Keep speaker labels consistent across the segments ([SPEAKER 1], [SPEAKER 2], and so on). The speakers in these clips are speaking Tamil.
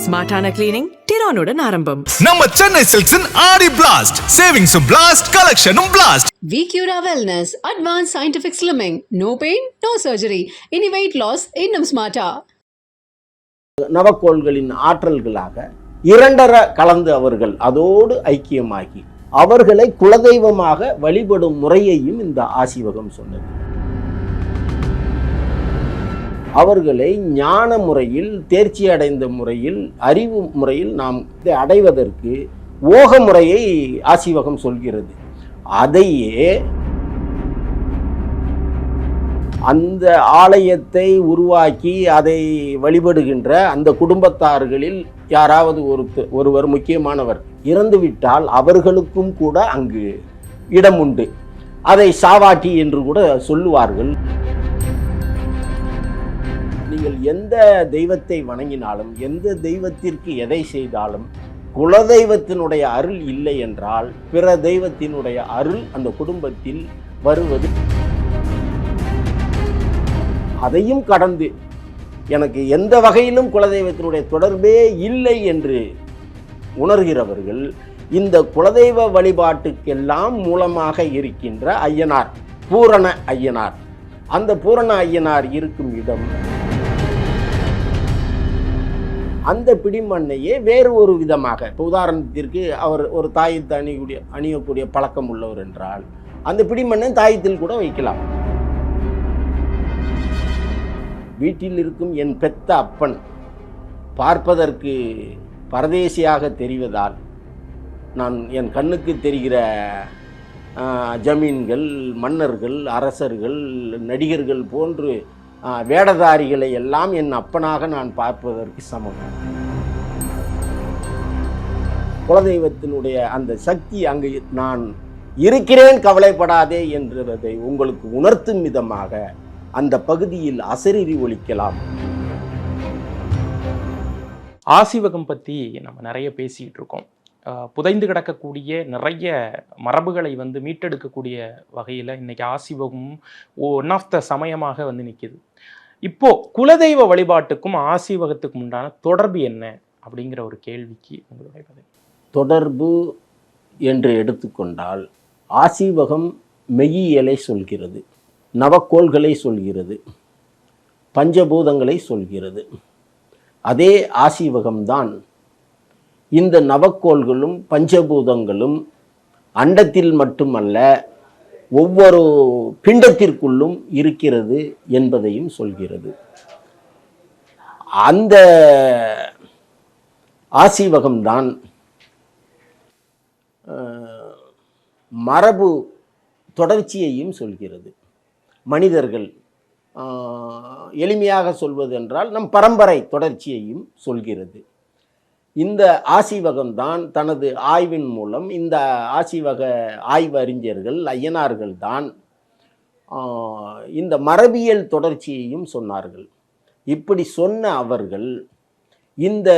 [SPEAKER 1] ஸ்மார்ட்டான கிளீனிங் டிரானுடன் ஆரம்பம்.
[SPEAKER 2] நம்ம சென்னை சில்க்ஸின் ஆடி பிளாஸ்ட், சேவிங்ஸும் பிளாஸ்ட், கலெக்ஷனும் blast.
[SPEAKER 3] VQRA Wellness, Advanced Scientific Slimming, no pain, no surgery. Any weight loss, இன்னும் ஸ்மார்ட்டா.
[SPEAKER 4] நவக்கோள்களின் ஆற்றல்களாக இரண்டர கலந்து அவர்கள் அதோடு ஐக்கியமாகி அவர்களை குலதெய்வமாக வழிபடும் முறையையும் இந்த ஆசீவகம் சொன்னது. அவர்களை ஞான முறையில், தேர்ச்சி அடைந்த முறையில், அறிவு முறையில் நாம் இதை அடைவதற்கு ஓக முறையை ஆசீவகம் சொல்கிறது. அதையே அந்த ஆலயத்தை உருவாக்கி அதை வழிபடுகின்ற அந்த குடும்பத்தார்களில் யாராவது ஒருவர் முக்கியமானவர் இறந்துவிட்டால் அவர்களுக்கும் கூட அங்கு இடம் உண்டு. அதை சாவாட்டி என்று கூட சொல்லுவார்கள். நீங்கள் எந்த தெய்வத்தை வணங்கினாலும், எந்த தெய்வத்திற்கு எதை செய்தாலும், குலதெய்வத்தினுடைய அருள் இல்லை என்றால் பிற தெய்வத்தினுடைய அருள் அந்த குடும்பத்தில் வருவது. அதையும் கடந்து எனக்கு எந்த வகையிலும் குலதெய்வத்தினுடைய தொடர்பே இல்லை என்று உணர்கிறவர்கள் இந்த குலதெய்வ வழிபாட்டுக்கெல்லாம் மூலமாக இருக்கின்ற ஐயனார், பூரண ஐயனார், அந்த பூரண ஐயனார் இருக்கும் இடம், அந்த பிடிமண்ணையே வேறு ஒரு விதமாக, இப்போ உதாரணத்திற்கு அவர் ஒரு தாயத்தை அணியக்கூடிய பழக்கம் உள்ளவர் என்றால் அந்த பிடிமண்ணை தாயத்தில் கூட வைக்கலாம். வீட்டில் இருக்கும் என் பெத்த அப்பன் பார்ப்பதற்கு பரதேசியாக தெரிவதால் நான் என் கண்ணுக்கு தெரிகிற ஜமீன்கள், மன்னர்கள், அரசர்கள், நடிகர்கள் போன்று வேடதாரிகளை எல்லாம் என் அப்பனாக நான் பார்ப்பதற்கு சமம். குலதெய்வத்தினுடைய அந்த சக்தி அங்கு நான் இருக்கிறேன், கவலைப்படாதே என்றதை உங்களுக்கு உணர்த்தும் விதமாக அந்த பகுதியில் அசரீரி ஒலிக்கலாம்.
[SPEAKER 5] ஆசீவகம் பற்றி நம்ம நிறைய பேசிகிட்டு இருக்கோம். புதைந்து கிடக்கக்கூடிய நிறைய மரபுகளை மீட்டெடுக்கக்கூடிய வகையில் இன்றைக்கி ஆசீவகமும் ஒன் ஆஃப் த சமயமாக நிற்கிது. இப்போது குலதெய்வ வழிபாட்டுக்கும் ஆசீவகத்துக்கும் உண்டான தொடர்பு என்ன அப்படிங்கிற ஒரு கேள்விக்கு உங்களுடைய பதில்.
[SPEAKER 4] தொடர்பு என்று எடுத்துக்கொண்டால் ஆசீவகம் மெய்யியலை சொல்கிறது, நவக்கோள்களை சொல்கிறது, பஞ்சபூதங்களை சொல்கிறது. அதே ஆசீவகம்தான் இந்த நவக்கோள்களும் பஞ்சபூதங்களும் அண்டத்தில் மட்டுமல்ல ஒவ்வொரு பிண்டத்திற்குள்ளும் இருக்கிறது என்பதையும் சொல்கிறது. அந்த ஆசீவகம்தான் மரபு தொடர்ச்சியையும் சொல்கிறது. மனிதர்கள் எளிமையாக சொல்வது என்றால் நம் பரம்பரை தொடர்ச்சியையும் சொல்கிறது. இந்த ஆசீவகம்தான் தனது ஆய்வின் மூலம், இந்த ஆசீவக ஆய்வு அறிஞர்கள், ஐயனார்கள் தான் இந்த மரபியல் தொடர்ச்சியையும் சொன்னார்கள். இப்படி சொன்ன அவர்கள் இந்த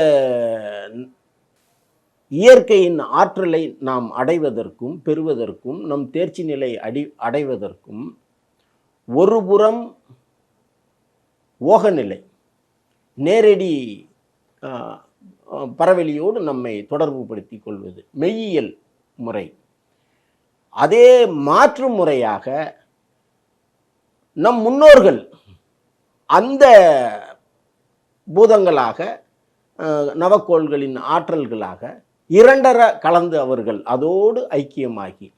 [SPEAKER 4] இயற்கையின் ஆற்றலை நாம் அடைவதற்கும் பெறுவதற்கும், நம் தேர்ச்சி நிலை அடைவதற்கும் ஒருபுறம் ஓகநிலை, நேரடி பரவெளியோடு நம்மை தொடர்பு படுத்தி கொள்வது மெய்யியல் முறை. அதே மாற்று முறையாக நம் முன்னோர்கள் அந்த பூதங்களாக, நவக்கோள்களின் ஆற்றல்களாக இரண்டர கலந்து அவர்கள் அதோடு ஐக்கியமாகி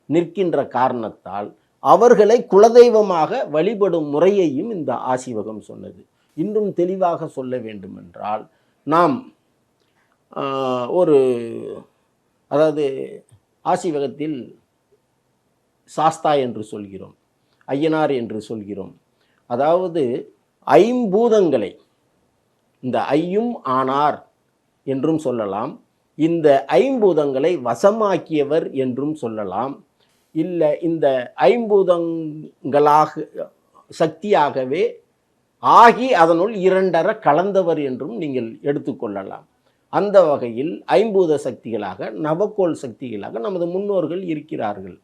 [SPEAKER 4] நிற்கின்ற காரணத்தால் அவர்களை குலதெய்வமாக வழிபடும் முறையையும் இந்த ஆசீவகம் சொன்னது. இன்னும் தெளிவாக சொல்ல வேண்டுமென்றால், நாம் அதாவது ஆசீவகத்தில் சாஸ்தா என்று சொல்கிறோம், ஐயனார் என்று சொல்கிறோம். அதாவது ஐம்பூதங்களை, இந்த ஐயும் ஆனார் என்றும் சொல்லலாம், இந்த ஐம்பூதங்களை வசமாக்கியவர் என்றும் சொல்லலாம், இல்லை இந்த ஐம்பூதங்களாக சக்தியாகவே ஆகி அதனுள் இரண்டர கலந்தவர் என்றும் நீங்கள் எடுத்துக்கொள்ளலாம். அந்த வகையில் ஐம்பூத சக்திகளாக, நவக்கோள் சக்திகளாக நமது முன்னோர்கள் இருக்கிறார்கள்.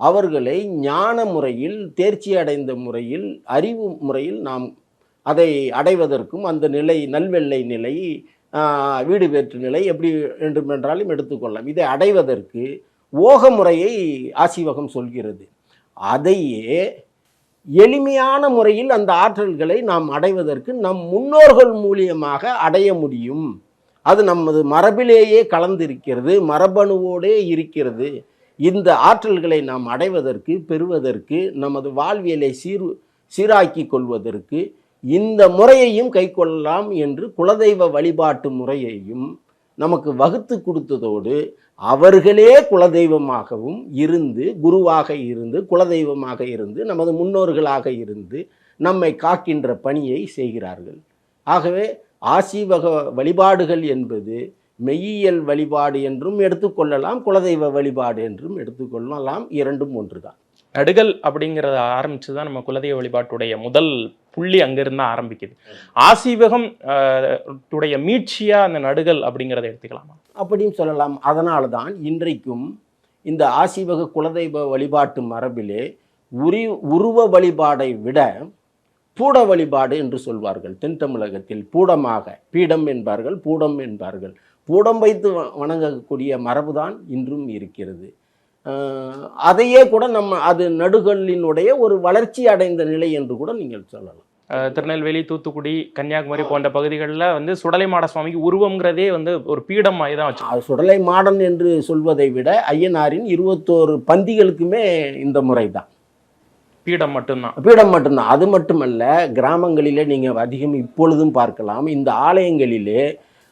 [SPEAKER 4] அவர்களை ஞான முறையில், தேர்ச்சி அடைந்த முறையில், அறிவு முறையில் நாம் அதை அடைவதற்கும், அந்த நிலை, நல்வெள்ளை நிலை, வீடு பேற்று நிலை எப்படி வேண்டுமென்றாலும் எடுத்துக்கொள்ளலாம். இதை அடைவதற்கு ஓக முறையை ஆசீவகம் சொல்கிறது. அதையே எளிமையான முறையில் அந்த ஆற்றல்களை நாம் அடைவதற்கு நம் முன்னோர்கள் மூலியமாக அடைய முடியும். அது நமது மரபிலேயே கலந்திருக்கிறது, மரபணுவோடே இருக்கிறது. இந்த ஆற்றல்களை நாம் அடைவதற்கு, பெறுவதற்கு, நமது வாழ்வியலை சீராக்கி கொள்வதற்கு இந்த முறையையும் கைக்கொள்ளலாம் என்று குலதெய்வ வழிபாட்டு முறையையும் நமக்கு வகுத்து கொடுத்ததோடு அவர்களே குலதெய்வமாகவும் இருந்து, குருவாக இருந்து, குலதெய்வமாக இருந்து, நமது முன்னோர்களாக இருந்து நம்மை காக்கின்ற பணியை செய்கிறார்கள். ஆகவே ஆசீவக வழிபாடுகள் என்பது மெய்யியல் வழிபாடு என்றும் எடுத்துக்கொள்ளலாம், குலதெய்வ வழிபாடு என்றும் எடுத்துக்கொள்ளலாம். இரண்டும் ஒன்றுதான்.
[SPEAKER 5] நடுகள் அப்படிங்கிறத ஆரம்பிச்சு தான் நம்ம குலதெய்வ வழிபாட்டுடைய முதல் புள்ளி அங்கிருந்து ஆரம்பிக்குது. ஆசீவகம் உடைய மீட்சியா அந்த நடுகள் அப்படிங்கிறத எடுத்துக்கலாமா?
[SPEAKER 4] அப்படியும் சொல்லலாம். அதனால தான் இன்றைக்கும் இந்த ஆசீவக குலதெய்வ வழிபாட்டு மரபிலே உருவ வழிபாடை விட பூட வழிபாடு என்று சொல்வார்கள். தென் தமிழகத்தில் பூடமாக, பீடம் என்பார்கள், பூடம் என்பார்கள். பூடம் வைத்து வணங்கக்கூடிய மரபுதான் இன்றும் இருக்கிறது. அதையே கூட அது நடுகளினுடைய ஒரு வளர்ச்சி அடைந்த நிலை என்று கூட நீங்கள் சொல்லலாம்.
[SPEAKER 5] திருநெல்வேலி, தூத்துக்குடி, கன்னியாகுமரி போன்ற பகுதிகளில் சுடலை மாட சுவாமிக்கு உருவம்ங்கிறதே ஒரு பீடம் மாதிரி தான் வச்சு.
[SPEAKER 4] சுடலை மாடன் என்று சொல்வதை விட ஐயனாரின் 21 பந்திகளுக்குமே இந்த முறை தான்.
[SPEAKER 5] பீடம் மட்டும்தான்.
[SPEAKER 4] பீடம் மட்டும்தான். அது மட்டுமல்ல, கிராமங்களிலே நீங்கள் அதிகம் இப்பொழுதும் பார்க்கலாம். இந்த ஆலயங்களிலே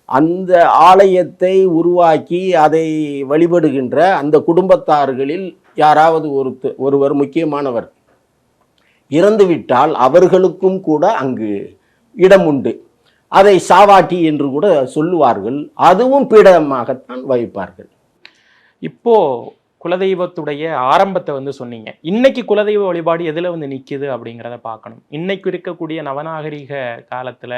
[SPEAKER 4] அந்த ஆலயத்தை உருவாக்கி அதை வழிபடுகின்ற அந்த குடும்பத்தார்களில் யாராவது ஒருவர் முக்கியமானவர் இறந்துவிட்டால் அவர்களுக்கும் கூட அங்கு இடம் உண்டு. அதை சாவாட்டி என்று கூட சொல்லுவார்கள். அதுவும் பீடமாகத்தான் வைப்பார்கள்.
[SPEAKER 5] இப்போ குலதெய்வத்துடைய ஆரம்பத்தை சொன்னீங்க. இன்னைக்கு குலதெய்வ வழிபாடு எதுல நிக்குது அப்படிங்கிறத பார்க்கணும். இன்னைக்கு இருக்கக்கூடிய நவநாகரிக காலத்துல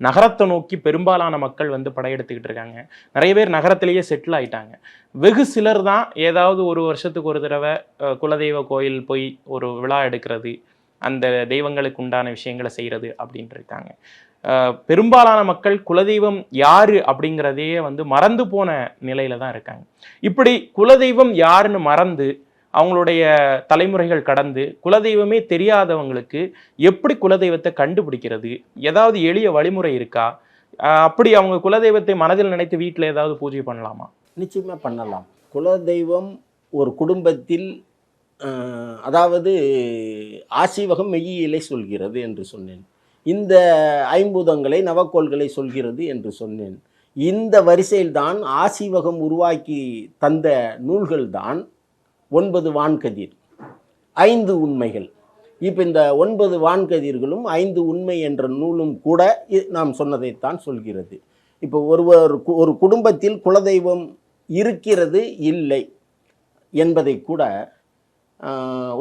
[SPEAKER 5] நகரத்தை நோக்கி பெரும்பாலான மக்கள் படையெடுத்துக்கிட்டு இருக்காங்க. நிறைய பேர் நகரத்திலேயே செட்டில் ஆயிட்டாங்க. வெகு சிலர் தான் ஏதாவது ஒரு வருஷத்துக்கு ஒரு தடவை குலதெய்வ கோயில் போய் ஒரு விழா எடுக்கிறது, அந்த தெய்வங்களுக்கு உண்டான விஷயங்களை செய்யறது அப்படின்ட்டு இருக்காங்க. பெரும்பாலான மக்கள் குலதெய்வம் யாரு அப்படிங்கிறதையே மறந்து போன நிலையில தான் இருக்காங்க. இப்படி குலதெய்வம் யாருன்னு மறந்து அவங்களுடைய தலைமுறைகள் கடந்து குலதெய்வமே தெரியாதவங்களுக்கு எப்படி குலதெய்வத்தை கண்டுபிடிக்கிறது? ஏதாவது எளிய வழிமுறை இருக்கா? அப்படி அவங்க குலதெய்வத்தை மனதில் நினைத்து வீட்டில் ஏதாவது பூஜை பண்ணலாமா?
[SPEAKER 4] நிச்சயமா பண்ணலாம். குலதெய்வம் ஒரு குடும்பத்தில், அதாவது ஆசீவகம் மெய்யியலை சொல்கிறது என்று சொன்னேன். இந்த ஐம்பூதங்களை நவக்கோள்களை சொல்கிறது என்று சொன்னேன். இந்த வரிசையில்தான் ஆசீவகம் உருவாக்கி தந்த நூல்கள் தான் 9 வான்கதிர், 5 உண்மைகள். இப்போ இந்த 9 வான்கதிர்களும் 5 உண்மை என்ற நூலும் கூட நாம் சொன்னதைத்தான் சொல்கிறது. இப்போ ஒரு குடும்பத்தில் குலதெய்வம் இருக்கிறது இல்லை என்பதை கூட,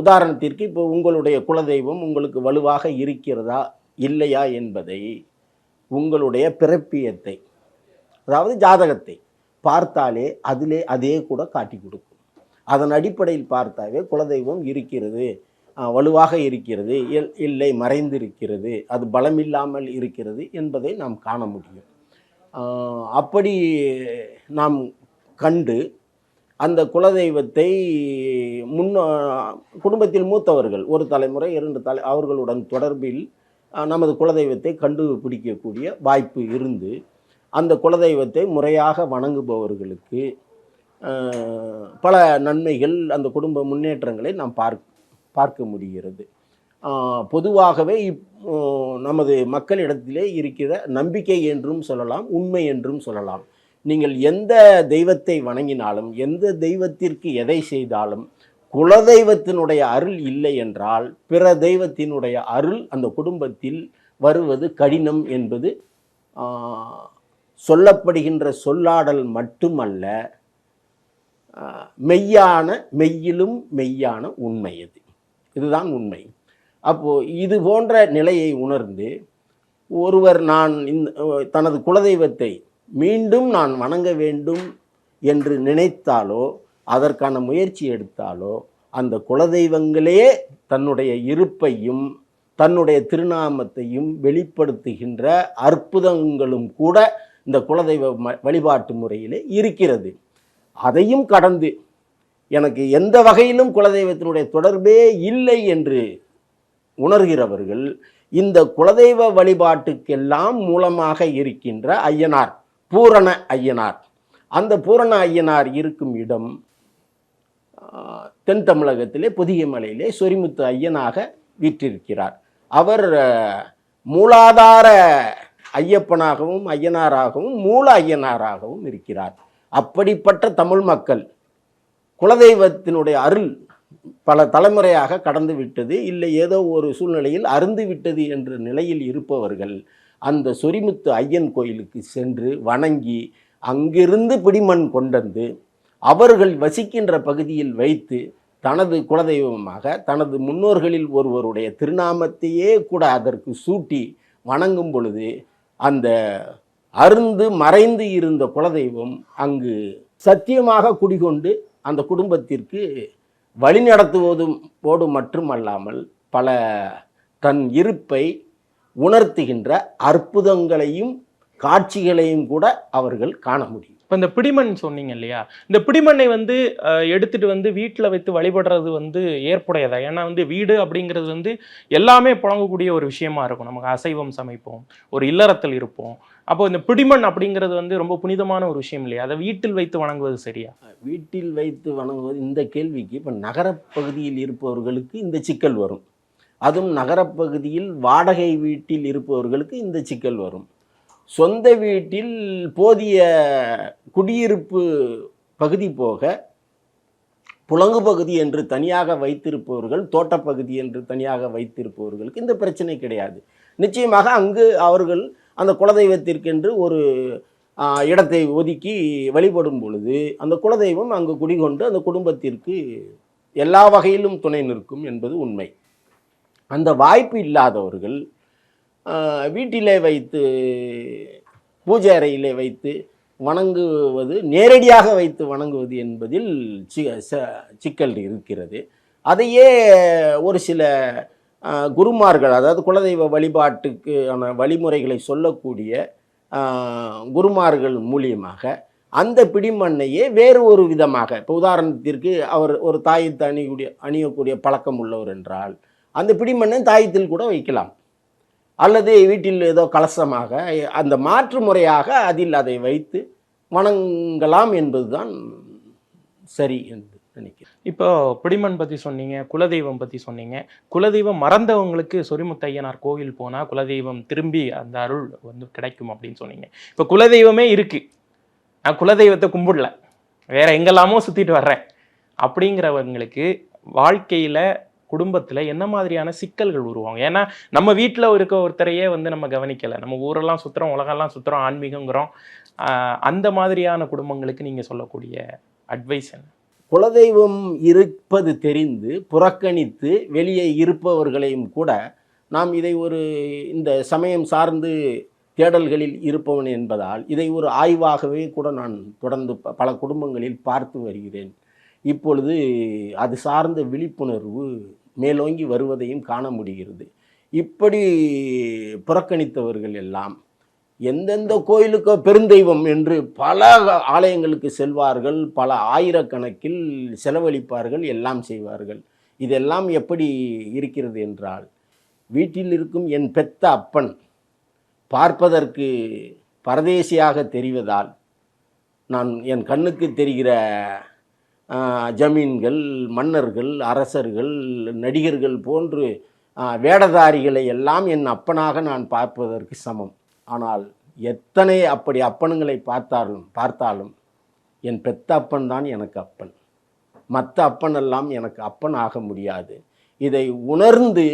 [SPEAKER 4] உதாரணத்திற்கு இப்போ உங்களுடைய குலதெய்வம் உங்களுக்கு வலுவாக இருக்கிறதா இல்லையா என்பதை உங்களுடைய பிறப்பியத்தை, அதாவது ஜாதகத்தை பார்த்தாலே அதே கூட காட்டி கொடுக்கும். அதன் அடிப்படையில் பார்த்தாவே குலதெய்வம் இருக்கிறது, வலுவாக இருக்கிறது, இல்லை மறைந்திருக்கிறது, அது பலமில்லாமல் இருக்கிறது என்பதை நாம் காண முடியும். அப்படி நாம் கண்டு அந்த குலதெய்வத்தை குடும்பத்தில் மூத்தவர்கள், ஒரு தலைமுறை 2 அவர்களுடன் தொடர்பில் நமது குலதெய்வத்தை கண்டுபிடிக்கக்கூடிய வாய்ப்பு இருந்து அந்த குலதெய்வத்தை முறையாக வணங்குபவர்களுக்கு பல நன்மைகள், அந்த குடும்ப முன்னேற்றங்களை நாம் பார்க்க முடிகிறது. பொதுவாகவே நமது மக்களிடத்திலே இருக்கிற நம்பிக்கை என்றும் சொல்லலாம், உண்மை என்றும் சொல்லலாம். நீங்கள் எந்த தெய்வத்தை வணங்கினாலும், எந்த தெய்வத்திற்கு எதை செய்தாலும் குலதெய்வத்தினுடைய அருள் இல்லை என்றால் பிற தெய்வத்தினுடைய அருள் அந்த குடும்பத்தில் வருவது கடினம் என்பது சொல்லப்படுகின்ற சொல்லாடல் மட்டுமல்ல, மெய்யிலும் மெய்யான உண்மை. இதுதான் உண்மை. அப்போது இது போன்ற நிலையை உணர்ந்து ஒருவர் தனது குலதெய்வத்தை மீண்டும் நான் வணங்க வேண்டும் என்று நினைத்தாலோ, அதற்கான முயற்சி எடுத்தாலோ, அந்த குலதெய்வங்களே தன்னுடைய இருப்பையும் தன்னுடைய திருநாமத்தையும் வெளிப்படுத்துகின்ற அற்புதங்களும் கூட இந்த குலதெய்வ வழிபாட்டு முறையிலே இருக்கிறது. அதையும் கடந்து எனக்கு எந்த வகையிலும் குலதெய்வத்தினுடைய தொடர்பே இல்லை என்று உணர்கிறவர்கள் இந்த குலதெய்வ வழிபாட்டுக்கெல்லாம் மூலமாக இருக்கின்ற ஐயனார், பூரண ஐயனார், அந்த பூரண ஐயனார் இருக்கும் இடம் தென் தமிழகத்திலே பொதிகைமலையிலே சொரிமுத்து ஐயனாக வீற்றிருக்கிறார். அவர் மூலாதார ஐயப்பனாகவும் ஐயனாராகவும் மூல ஐயனாராகவும் இருக்கிறார். அப்படிப்பட்ட தமிழ் மக்கள் குலதெய்வத்தினுடைய அருள் பல தலைமுறையாக கடந்து விட்டது, இல்லை ஏதோ ஒரு சூழ்நிலையில் அருந்து விட்டது என்ற நிலையில் இருப்பவர்கள் அந்த சொரிமுத்து ஐயன் கோயிலுக்கு சென்று வணங்கி அங்கிருந்து பிடிமண் கொண்டந்து அவர்கள் வசிக்கின்ற பகுதியில் வைத்து தனது குலதெய்வமாக தனது முன்னோர்களில் ஒருவருடைய திருநாமத்தையே கூட அதற்கு சூட்டி வணங்கும் பொழுது அந்த அருந்து மறைந்து இருந்த குலதெய்வம் அங்கு சத்தியமாக குடிகொண்டு அந்த குடும்பத்திற்கு வழிநடத்துவதோடு மட்டுமல்லாமல் பல தன் இருப்பை உணர்த்துகின்ற அற்புதங்களையும் காட்சிகளையும் கூட அவர்கள் காண முடியும்.
[SPEAKER 5] இப்போ இந்த பிடிமண் சொன்னீங்க இல்லையா, இந்த பிடிமண்ணை வந்து எடுத்துட்டு வந்து வீட்டில் வைத்து வழிபடுறது வந்து ஏற்புடையதா? ஏன்னா வந்து வீடு அப்படிங்கிறது வந்து எல்லாமே புழங்கக்கூடிய ஒரு விஷயமா இருக்கும். நமக்கு அசைவம் சமைப்போம், ஒரு இல்லறத்தில் இருப்போம். அப்போ இந்த பிடிமண் அப்படிங்கிறது வந்து ரொம்ப புனிதமான ஒரு விஷயம் இல்லையா? அதை வீட்டில் வைத்து வணங்குவது சரியா?
[SPEAKER 4] வீட்டில் வைத்து வணங்குவது இந்த கேள்விக்கு இப்போ நகரப்பகுதியில் இருப்பவர்களுக்கு இந்த சிக்கல் வரும். அதுவும் நகரப்பகுதியில் வாடகை வீட்டில் இருப்பவர்களுக்கு இந்த சிக்கல் வரும். சொந்த வீட்டில் போதிய குடியிருப்பு பகுதி போக புலங்கு பகுதி என்று தனியாக வைத்திருப்பவர்கள், தோட்டப்பகுதி என்று தனியாக வைத்திருப்பவர்களுக்கு இந்த பிரச்சனை கிடையாது. நிச்சயமாக அங்கு அவர்கள் அந்த குலதெய்வத்திற்கென்று ஒரு இடத்தை ஒதுக்கி வழிபடும் பொழுது அந்த குலதெய்வம் அங்கு குடிகொண்டு அந்த குடும்பத்திற்கு எல்லா வகையிலும் துணை நிற்கும் என்பது உண்மை. அந்த வாய்ப்பு இல்லாதவர்கள் வீட்டிலே வைத்து பூஜை அறையிலே வைத்து வணங்குவது, நேரடியாக வைத்து வணங்குவது என்பதில் சிக்கல் இருக்கிறது. அதையே ஒரு சில குருமார்கள், அதாவது குலதெய்வ வழிபாட்டுக்கான வழிமுறைகளை சொல்லக்கூடிய குருமார்கள் மூலியமாக அந்த பிடிமண்ணையே வேறு ஒரு விதமாக, இப்போ உதாரணத்திற்கு அவர் ஒரு தாயத்தை அணியக்கூடிய பழக்கம் உள்ளவர் என்றால் அந்த பிடிமண்ணை தாயத்தில் கூட வைக்கலாம், அல்லது வீட்டில் ஏதோ கலசமாக அந்த மாற்று முறையாக அதில் அதை வைத்து வணங்கலாம் என்பதுதான் சரி என்று நினைக்கிறேன்.
[SPEAKER 5] இப்போ பிடிமண் பற்றி சொன்னீங்க, குலதெய்வம் பற்றி சொன்னீங்க. குலதெய்வம் மறந்தவங்களுக்கு சொரிமுத்து ஐயனார் கோவில் போனால் குலதெய்வம் திரும்பி அந்த அருள் வந்து கிடைக்கும் அப்படின்னு சொன்னீங்க. இப்போ குலதெய்வமே இருக்கு, நான் குலதெய்வத்தை கும்பிடல, வேற எங்கெல்லாமோ சுற்றிட்டு வர்றேன் அப்படிங்கிறவங்களுக்கு வாழ்க்கையில் குடும்பத்தில் என்ன மாதிரியான சிக்கல்கள் உருவாங்க? ஏன்னா நம்ம வீட்டில் இருக்க ஒருத்தரையே வந்து நம்ம கவனிக்கலை, நம்ம ஊரெல்லாம் சுற்றுறோம், உலகெல்லாம் சுற்றுறோம், ஆன்மீகங்கிறோம். அந்த மாதிரியான குடும்பங்களுக்கு நீங்கள் சொல்லக்கூடிய அட்வைஸ் என்ன?
[SPEAKER 4] குலதெய்வம் இருப்பது தெரிந்து புறக்கணித்து வெளியே இருப்பவர்களையும் கூட நாம் இதை ஒரு இந்த சமயம் சார்ந்து தேடல்களில் இருப்பவன் என்பதால் இதை ஒரு ஆய்வாகவே கூட நான் தொடர்ந்து பல குடும்பங்களில் பார்த்து வருகிறேன். இப்பொழுது அது சார்ந்த விழிப்புணர்வு மேலோங்கி வருவதையும் காண முடிகிறது. இப்படி புறக்கணித்தவர்கள் எல்லாம் எந்தெந்த கோயிலுக்கோ பெருந்தெய்வம் என்று பல ஆலயங்களுக்கு செல்வார்கள், பல ஆயிரக்கணக்கில் செலவழிப்பார்கள், எல்லாம் செய்வார்கள். இதெல்லாம் எப்படி இருக்கிறது என்றால், வீட்டில் இருக்கும் என் பெத்த அப்பன் பார்ப்பதற்கு பரதேசியாக தெரிவதால் நான் என் கண்ணுக்கு தெரிகிற ஜமீன்கள், மன்னர்கள், அரசர்கள், நடிகர்கள் போன்று வேடதாரிகளை எல்லாம் என் அப்பனாக நான் பார்ப்பதற்கு சமம். ஆனால் எத்தனை அப்படி அப்பனுங்களை பார்த்தாலும் என் பெத்த அப்பன் தான் எனக்கு அப்பன், மற்ற அப்பனெல்லாம் எனக்கு அப்பன் ஆக முடியாது. இதை உணர்ந்து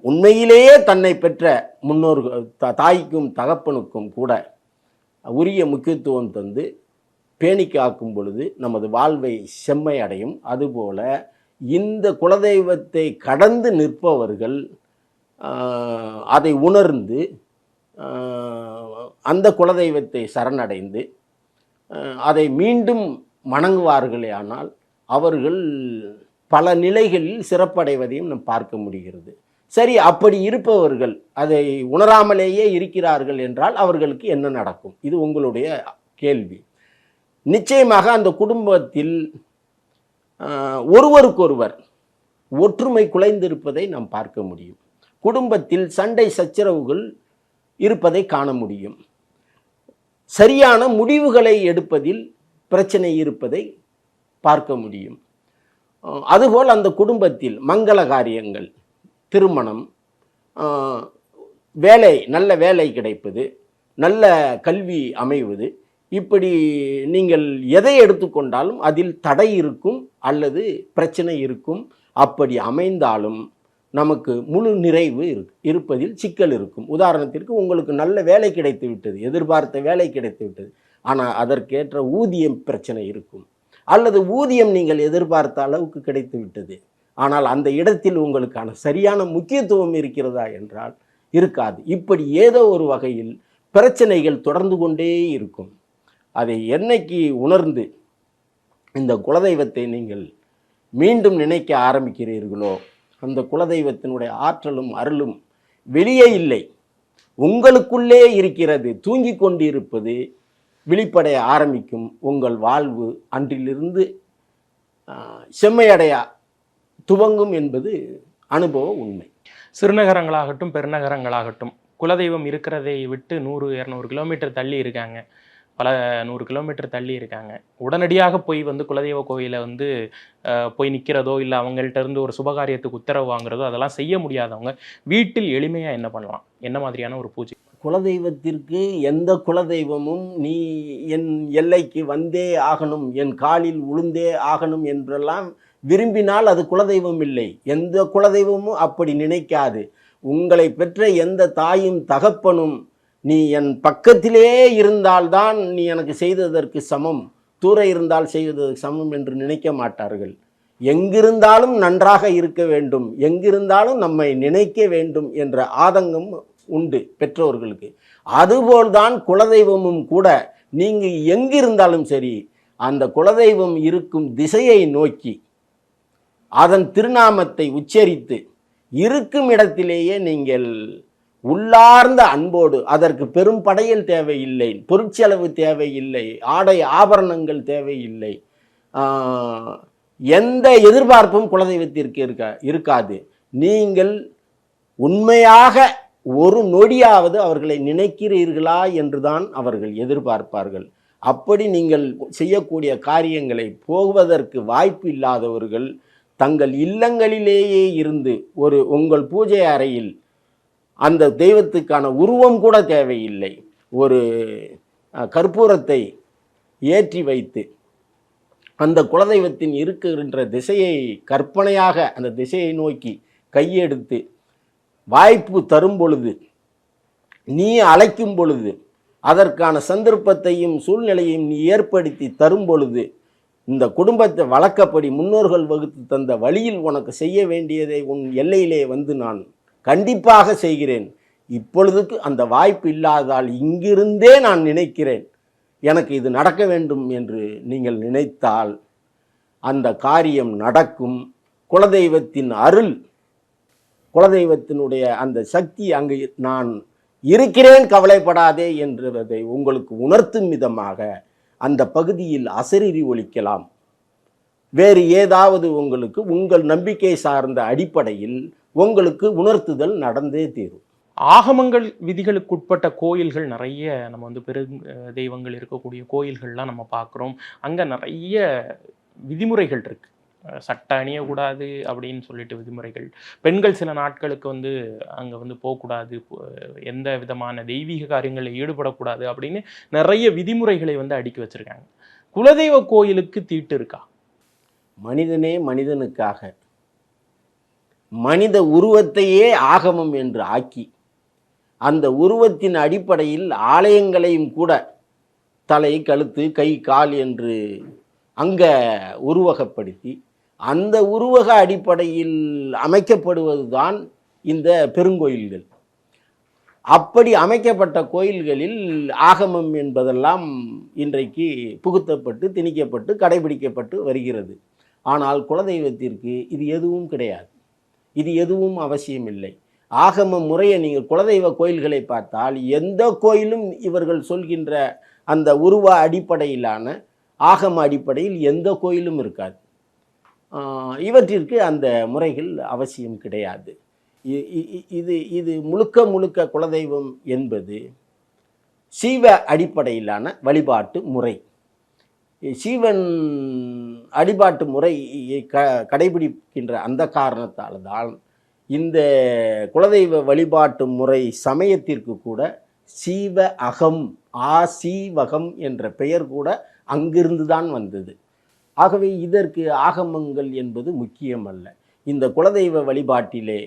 [SPEAKER 4] உண்மையிலேயே தன்னை பெற்ற முன்னோர்கள், தாய்க்கும் தகப்பனுக்கும் கூட உரிய முக்கியத்துவம் தந்து பேணி காக்கும் பொழுது நமது வாழ்வை செம்மை அடையும். அதுபோல இந்த குலதெய்வத்தை கடந்து நிற்பவர்கள் அதை உணர்ந்து அந்த குலதெய்வத்தை சரணடைந்து அதை மீண்டும் வணங்குவார்களே ஆனால் அவர்கள் பல நிலைகளில் சிறப்படைவதையும் நாம் பார்க்க முடிகிறது. சரி, அப்படி இருப்பவர்கள் அதை உணராமலேயே இருக்கிறார்கள் என்றால் அவர்களுக்கு என்ன நடக்கும்? இது உங்களுடைய கேள்வி. நிச்சயமாக அந்த குடும்பத்தில் ஒருவருக்கொருவர் ஒற்றுமை குலைந்திருப்பதை நாம் பார்க்க முடியும். குடும்பத்தில் சண்டை சச்சரவுகள் இருப்பதை காண முடியும். சரியான முடிவுகளை எடுப்பதில் பிரச்சனை இருப்பதை பார்க்க முடியும். அதுபோல் அந்த குடும்பத்தில் மங்கள காரியங்கள், திருமணம், வேலை, நல்ல வேலை கிடைப்பது, நல்ல கல்வி அமைவது, இப்படி நீங்கள் எதை எடுத்துக்கொண்டாலும் அதில் தடை இருக்கும் அல்லது பிரச்சனை இருக்கும். அப்படி அமைந்தாலும் நமக்கு முழு நிறைவு இருப்பதில் சிக்கல் இருக்கும். உதாரணத்திற்கு, உங்களுக்கு நல்ல வேலை கிடைத்து விட்டது, எதிர்பார்த்த வேலை கிடைத்து விட்டது, ஆனால் அதற்கேற்ற ஊதியம் பிரச்சனை இருக்கும். அல்லது ஊதியம் நீங்கள் எதிர்பார்த்த அளவுக்கு கிடைத்து விட்டது, ஆனால் அந்த இடத்தில் உங்களுக்கான சரியான முக்கியத்துவம் இருக்கிறதா என்றால் இருக்காது. இப்படி ஏதோ ஒரு வகையில் பிரச்சனைகள் தொடர்ந்து கொண்டே இருக்கும். அதை என்னைக்கு உணர்ந்து இந்த குலதெய்வத்தை நீங்கள் மீண்டும் நினைக்க ஆரம்பிக்கிறீர்களோ, அந்த குலதெய்வத்தினுடைய ஆற்றலும் அருளும் வெளியே இல்லை, உங்களுக்குள்ளே இருக்கிறது. தூங்கி கொண்டிருப்பது விழிப்படைய ஆரம்பிக்கும். உங்கள் வாழ்வு அன்றிலிருந்து செம்மையடைய துவங்கும் என்பது அனுபவ உண்மை.
[SPEAKER 5] சிறுநகரங்களாகட்டும் பெருநகரங்களாகட்டும் குலதெய்வம் இருக்கிறதை விட்டு 100-200 கிலோமீட்டர் தள்ளி இருக்காங்க, பல 100 கிலோமீட்டர் தள்ளி இருக்காங்க. உடனடியாக போய் குலதெய்வ கோயிலை போய் நிற்கிறதோ இல்லை அவங்கள்ட்ட இருந்து ஒரு சுபகாரியத்துக்கு உத்தரவு வாங்குறதோ அதெல்லாம் செய்ய முடியாதவங்க வீட்டில் எளிமையாக என்ன பண்ணலாம்? என்ன மாதிரியான ஒரு பூஜை?
[SPEAKER 4] குலதெய்வத்திற்கு எந்த குலதெய்வமும் நீ என் எல்லைக்கு வந்தே ஆகணும், என் காலில் உளுந்தே ஆகணும் என்றெல்லாம் விரும்பினால் அது குலதெய்வம் இல்லை. எந்த குலதெய்வமும் அப்படி நினைக்காது. உங்களை பெற்ற எந்த தாயும் தகப்பனும் நீ என் பக்கத்திலே இருந்தால்தான் நீ எனக்கு செய்ததற்கு சமம், தூர இருந்தால் செய்வதற்கு சமம் என்று நினைக்க மாட்டார்கள். எங்கிருந்தாலும் நன்றாக இருக்க வேண்டும், எங்கிருந்தாலும் நம்மை நினைக்க வேண்டும் என்ற ஆதங்கம் உண்டு பெற்றோர்களுக்கு. அதுபோல்தான் குலதெய்வமும் கூட. நீங்கள் எங்கிருந்தாலும் சரி, அந்த குலதெய்வம் இருக்கும் திசையை நோக்கி அதன் திருநாமத்தை உச்சரித்து இருக்கும் இடத்திலேயே நீங்கள் உள்ளார்ந்த அன்போடு, அதற்கு பெரும் படையல் தேவையில்லை, பொருட்செலவு தேவையில்லை, ஆடை ஆபரணங்கள் தேவையில்லை, எந்த எதிர்பார்ப்பும் குலதெய்வத்திற்கு இருக்காது. நீங்கள் உண்மையாக ஒரு நொடியாவது அவர்களை நினைக்கிறீர்களா என்றுதான் அவர்கள் எதிர்பார்ப்பார்கள். அப்படி நீங்கள் செய்யக்கூடிய காரியங்களை போவதற்கு வாய்ப்பு இல்லாதவர்கள் தங்கள் இல்லங்களிலேயே இருந்து உங்கள் பூஜை அறையில் அந்த தெய்வத்துக்கான உருவம் கூட தேவையில்லை, ஒரு கற்பூரத்தை ஏற்றி வைத்து அந்த குலதெய்வத்தின் இருக்கின்ற திசையை கற்பனையாக அந்த திசையை நோக்கி கையெடுத்து வாய்ப்பு தரும் பொழுது, நீ அழைக்கும் பொழுது, அதற்கான சந்தர்ப்பத்தையும் சூழ்நிலையும் நீ ஏற்படுத்தி தரும் பொழுது, இந்த குடும்பத்தை வழக்கப்படி முன்னோர்கள் வகுத்து தந்த வழியில் உனக்கு செய்ய வேண்டியதை உன் எல்லையிலே நான் கண்டிப்பாக செய்கிறேன். இப்பொழுதுக்கு அந்த வாய்ப்பு இல்லாததால் இங்கிருந்தே நான் நினைக்கிறேன், எனக்கு இது நடக்க வேண்டும் என்று நீங்கள் நினைத்தால் அந்த காரியம் நடக்கும். குலதெய்வத்தின் அருள், குலதெய்வத்தினுடைய அந்த சக்தி அங்கு நான் இருக்கிறேன், கவலைப்படாதே என்பதை உங்களுக்கு உணர்த்தும் விதமாக அந்த பகுதியில் அசரீரி ஒலிக்கலாம். வேறு ஏதாவது உங்களுக்கு உங்கள் நம்பிக்கை சார்ந்த அடிப்படையில் உங்களுக்கு உணர்த்துதல் நடந்தே தீரும்.
[SPEAKER 5] ஆகமங்கள் விதிகளுக்குட்பட்ட கோயில்கள் நிறைய நம்ம பெரு தெய்வங்கள் இருக்கக்கூடிய கோயில்கள்லாம் நம்ம பார்க்குறோம். அங்கே நிறைய விதிமுறைகள் இருக்கு. சட்டை அணியக்கூடாது அப்படின்னு சொல்லிட்டு விதிமுறைகள், பெண்கள் சில நாட்களுக்கு அங்கே போகக்கூடாது, எந்த விதமான தெய்வீக காரியங்களில் ஈடுபடக்கூடாது அப்படின்னு நிறைய விதிமுறைகளை அடுக்கி வச்சிருக்காங்க. குலதெய்வ கோயிலுக்கு தீட்டு இருக்கா?
[SPEAKER 4] மனிதனே மனிதனுக்காக மனித உருவத்தையே ஆகமம் என்று ஆக்கி அந்த உருவத்தின் அடிப்படையில் ஆலயங்களையும் கூட தலை, கழுத்து, கை, கால் என்று அங்கே உருவகப்படுத்தி அந்த உருவக அடிப்படையில் அமைக்கப்படுவதுதான் இந்த பெருங்கோயில்கள். அப்படி அமைக்கப்பட்ட கோயில்களில் ஆகமம் என்பதெல்லாம் இன்றைக்கு புகுத்தப்பட்டு திணிக்கப்பட்டு கடைபிடிக்கப்பட்டு வருகிறது. ஆனால் குலதெய்வத்திற்கு இது எதுவும் கிடையாது. இது எதுவும் அவசியம் இல்லை. ஆகம முறையை நீங்கள் குலதெய்வ கோயில்களை பார்த்தால் எந்த கோயிலும் இவர்கள் சொல்கின்ற அந்த உருவ அடிப்படையிலான ஆகம அடிப்படையில் எந்த கோயிலும் இருக்காது. இவற்றிற்கு அந்த முறைகள் அவசியம் கிடையாது. இது இது முழுக்க முழுக்க குலதெய்வம் என்பது சீவ அடிப்படையிலான வழிபாட்டு முறை. சீவன் வழிபாட்டு முறையை கடைபிடிக்கின்ற அந்த காரணத்தால் தான் இந்த குலதெய்வ வழிபாட்டு முறை சமயத்திற்கு கூட சீவ அகம் ஆசீவகம் என்ற பெயர் கூட அங்கிருந்து தான் வந்தது. ஆகவே இதற்கு ஆகமங்கள் என்பது முக்கியமல்ல. இந்த குலதெய்வ வழிபாட்டிலே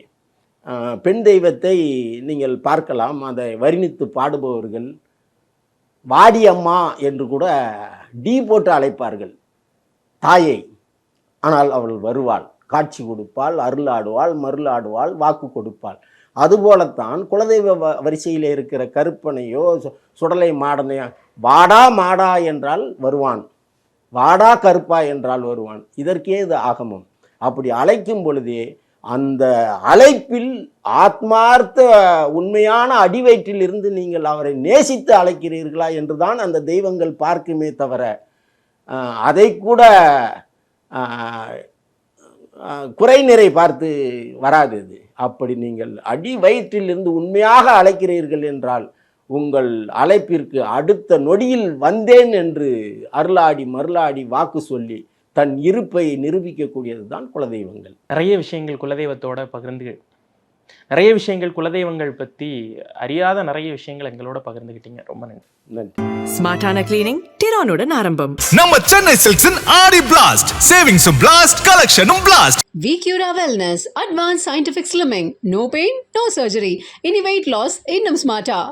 [SPEAKER 4] பெண் தெய்வத்தை நீங்கள் பார்க்கலாம். அதை வர்ணித்து பாடுபவர்கள் வாடியம்மா என்று கூட டீ போட்டு அழைப்பார்கள் தாயை. ஆனால் அவள் வருவாள், காட்சி கொடுப்பாள், அருளாடுவாள், மருளாடுவாள், வாக்கு கொடுப்பாள். அதுபோலத்தான் குலதெய்வ வரிசையில் இருக்கிற கருப்பனையோ சுடலை மாடனையோ வாடா மாடா என்றால் வருவான், வாடா கருப்பா என்றால் வருவான். இதற்கே இது ஆகமம். அப்படி அழைக்கும் பொழுதே அந்த அழைப்பில் ஆத்மார்த்த உண்மையான அடிவயிற்றில் இருந்து நீங்கள் அவரை நேசித்து அழைக்கிறீர்களா என்றுதான் அந்த தெய்வங்கள் பார்க்குமே தவிர அதை கூட குறை நிறை பார்த்து வராது. இது அப்படி நீங்கள் அடி வயிற்றிலிருந்து உண்மையாக அழைக்கிறீர்கள் என்றால் உங்கள் அழைப்பிற்கு அடுத்த நொடியில் வந்தேன் என்று அருளாடி மருளாடி வாக்கு சொல்லி தன் இருப்பை நிரூபிக்கக்கூடியது தான் குலதெய்வங்கள்.
[SPEAKER 5] நிறைய விஷயங்கள் குலதெய்வத்தோட நிறைய விஷயங்கள் குலதெய்வங்கள் பற்றி அறியாத நிறைய விஷயங்கள் எங்களோட பகிர்ந்துக்கிட்டீங்க. ரொம்ப நன்றி.
[SPEAKER 1] ஸ்மார்ட்டான கிளீனிங் டிரானுடன் ஆரம்பம்.
[SPEAKER 2] நம்ம சென்னை சில்க்ஸின் ஆடி பிளாஸ்ட், சேவிங்ஸும் பிளாஸ்ட், கலெக்ஷனும் blast.
[SPEAKER 3] VCura Wellness, Advanced Scientific Slimming. No pain, no surgery. Any weight loss, இன்னும் smarter.